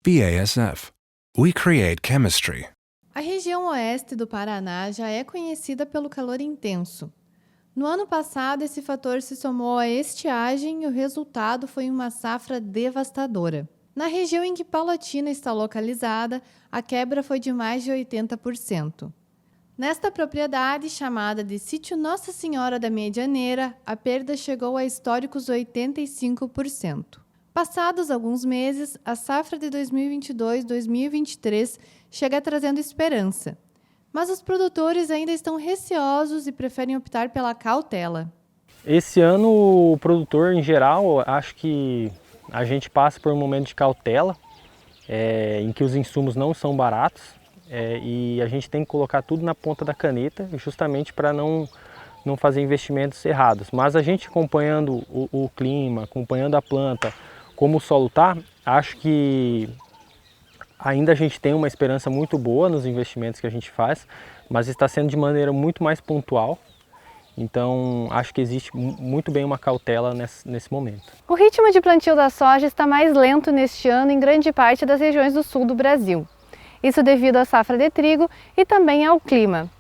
BASF. We create chemistry. A região oeste do Paraná já é conhecida pelo calor intenso. No ano passado, esse fator se somou à estiagem e o resultado foi uma safra devastadora. Na região em que Palotina está localizada, a quebra foi de mais de 80%. Nesta propriedade, chamada de Sítio Nossa Senhora da Medianeira, a perda chegou a históricos 85%. Passados alguns meses, a safra de 2022-2023 chega trazendo esperança. Mas os produtores ainda estão receosos e preferem optar pela cautela. Esse ano, o produtor, em geral, acho que a gente passa por um momento de cautela, em que os insumos não são baratos e a gente tem que colocar tudo na ponta da caneta, justamente para não fazer investimentos errados. Mas a gente acompanhando o clima, acompanhando a planta, como o solo está, acho que ainda a gente tem uma esperança muito boa nos investimentos que a gente faz, mas está sendo de maneira muito mais pontual. Então, acho que existe muito bem uma cautela nesse momento. O ritmo de plantio da soja está mais lento neste ano em grande parte das regiões do sul do Brasil. Isso devido à safra de trigo e também ao clima.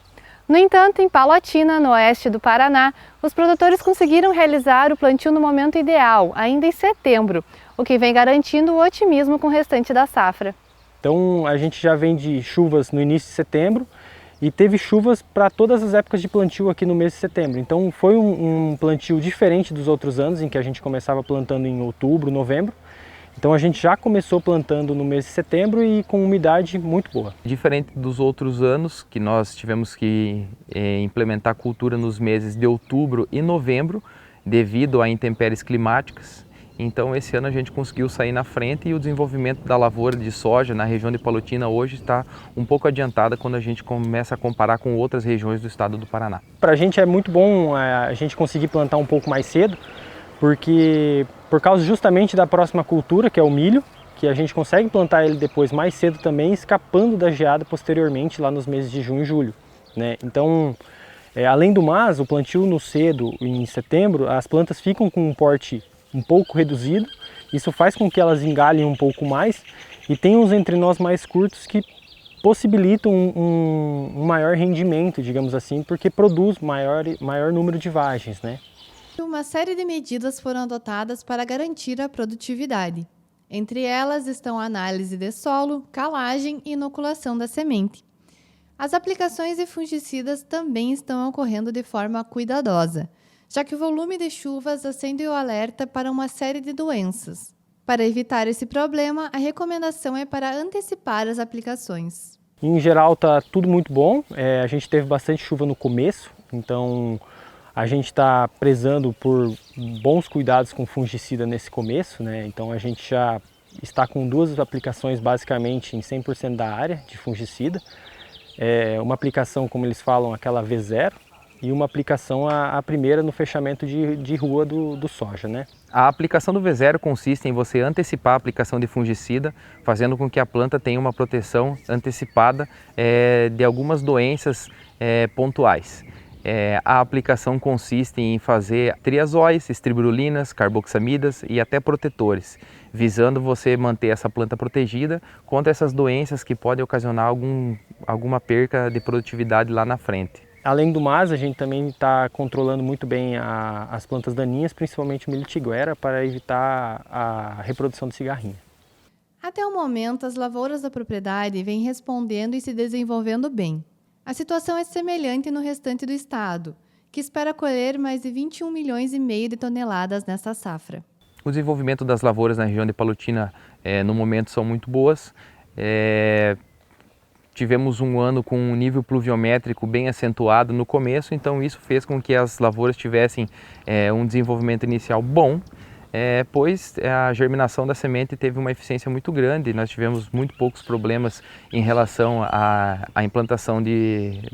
No entanto, em Palotina, no oeste do Paraná, os produtores conseguiram realizar o plantio no momento ideal, ainda em setembro, o que vem garantindo o otimismo com o restante da safra. Então, a gente já vem de chuvas no início de setembro e teve chuvas para todas as épocas de plantio aqui no mês de setembro. Então, foi um plantio diferente dos outros anos, em que a gente começava plantando em outubro, novembro. Então a gente já começou plantando no mês de setembro e com umidade muito boa. Diferente dos outros anos, que nós tivemos que implementar cultura nos meses de outubro e novembro, devido a intempéries climáticas. Então esse ano a gente conseguiu sair na frente e o desenvolvimento da lavoura de soja na região de Palotina hoje está um pouco adiantada quando a gente começa a comparar com outras regiões do estado do Paraná. Para a gente é muito bom a gente conseguir plantar um pouco mais cedo, porque por causa justamente da próxima cultura, que é o milho, que a gente consegue plantar ele depois mais cedo também, escapando da geada posteriormente lá nos meses de junho e julho, né? Então, além do mais, o plantio no cedo, em setembro, as plantas ficam com um porte um pouco reduzido, isso faz com que elas engalhem um pouco mais e tem uns entrenós mais curtos que possibilitam um maior rendimento, digamos assim, porque produz maior número de vagens, né? Uma série de medidas foram adotadas para garantir a produtividade. Entre elas estão a análise de solo, calagem e inoculação da semente. As aplicações de fungicidas também estão ocorrendo de forma cuidadosa, já que o volume de chuvas acende o alerta para uma série de doenças. Para evitar esse problema, a recomendação é para antecipar as aplicações. Em geral está tudo muito bom, a gente teve bastante chuva no começo, então a gente está prezando por bons cuidados com fungicida nesse começo, né? Então a gente já está com 2 aplicações basicamente em 100% da área de fungicida. Uma aplicação, como eles falam, aquela V0, e uma aplicação a primeira no fechamento de rua do soja, né? A aplicação do V0 consiste em você antecipar a aplicação de fungicida, fazendo com que a planta tenha uma proteção antecipada de algumas doenças pontuais. A aplicação consiste em fazer triazóis, estribirulinas, carboxamidas e até protetores, visando você manter essa planta protegida contra essas doenças que podem ocasionar alguma perca de produtividade lá na frente. Além do mais, a gente também está controlando muito bem as plantas daninhas, principalmente o milho tiguera, para evitar a reprodução de cigarrinha. Até o momento, as lavouras da propriedade vêm respondendo e se desenvolvendo bem. A situação é semelhante no restante do estado, que espera colher mais de 21 milhões e meio de toneladas nesta safra. O desenvolvimento das lavouras na região de Palotina, no momento, são muito boas. Tivemos um ano com um nível pluviométrico bem acentuado no começo, então isso fez com que as lavouras tivessem um desenvolvimento inicial bom, pois a germinação da semente teve uma eficiência muito grande. Nós tivemos muito poucos problemas em relação à implantação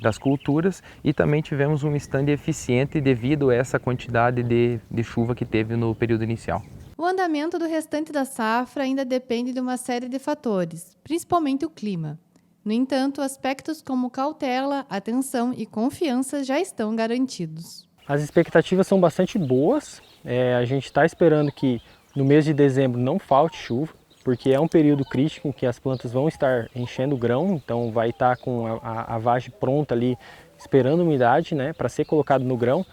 das culturas e também tivemos um stand eficiente devido a essa quantidade de chuva que teve no período inicial. O andamento do restante da safra ainda depende de uma série de fatores, principalmente o clima. No entanto, aspectos como cautela, atenção e confiança já estão garantidos. As expectativas são bastante boas. A gente está esperando que no mês de dezembro não falte chuva, porque é um período crítico em que as plantas vão estar enchendo o grão, então vai estar com a vagem pronta ali, esperando umidade, né, para ser colocado no grão.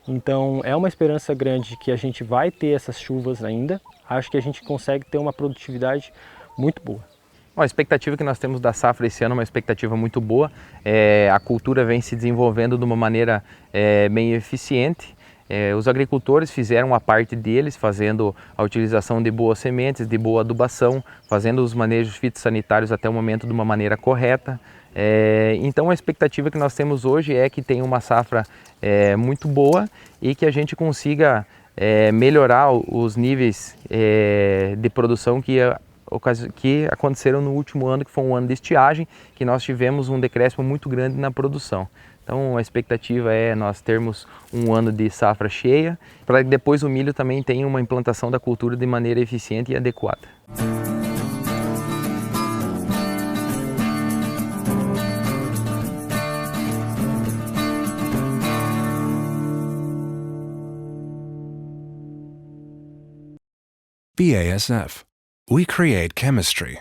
Então é uma esperança grande que a gente vai ter essas chuvas ainda. Acho que a gente consegue ter uma produtividade muito boa. A expectativa que nós temos da safra esse ano é uma expectativa muito boa. A cultura vem se desenvolvendo de uma maneira bem eficiente. Os agricultores fizeram a parte deles, fazendo a utilização de boas sementes, de boa adubação, fazendo os manejos fitossanitários até o momento de uma maneira correta. Então a expectativa que nós temos hoje é que tenha uma safra muito boa e que a gente consiga melhorar os níveis de produção que aconteceram no último ano, que foi um ano de estiagem, que nós tivemos um decréscimo muito grande na produção. Então a expectativa é nós termos um ano de safra cheia, para que depois o milho também tenha uma implantação da cultura de maneira eficiente e adequada. BASF. We create chemistry.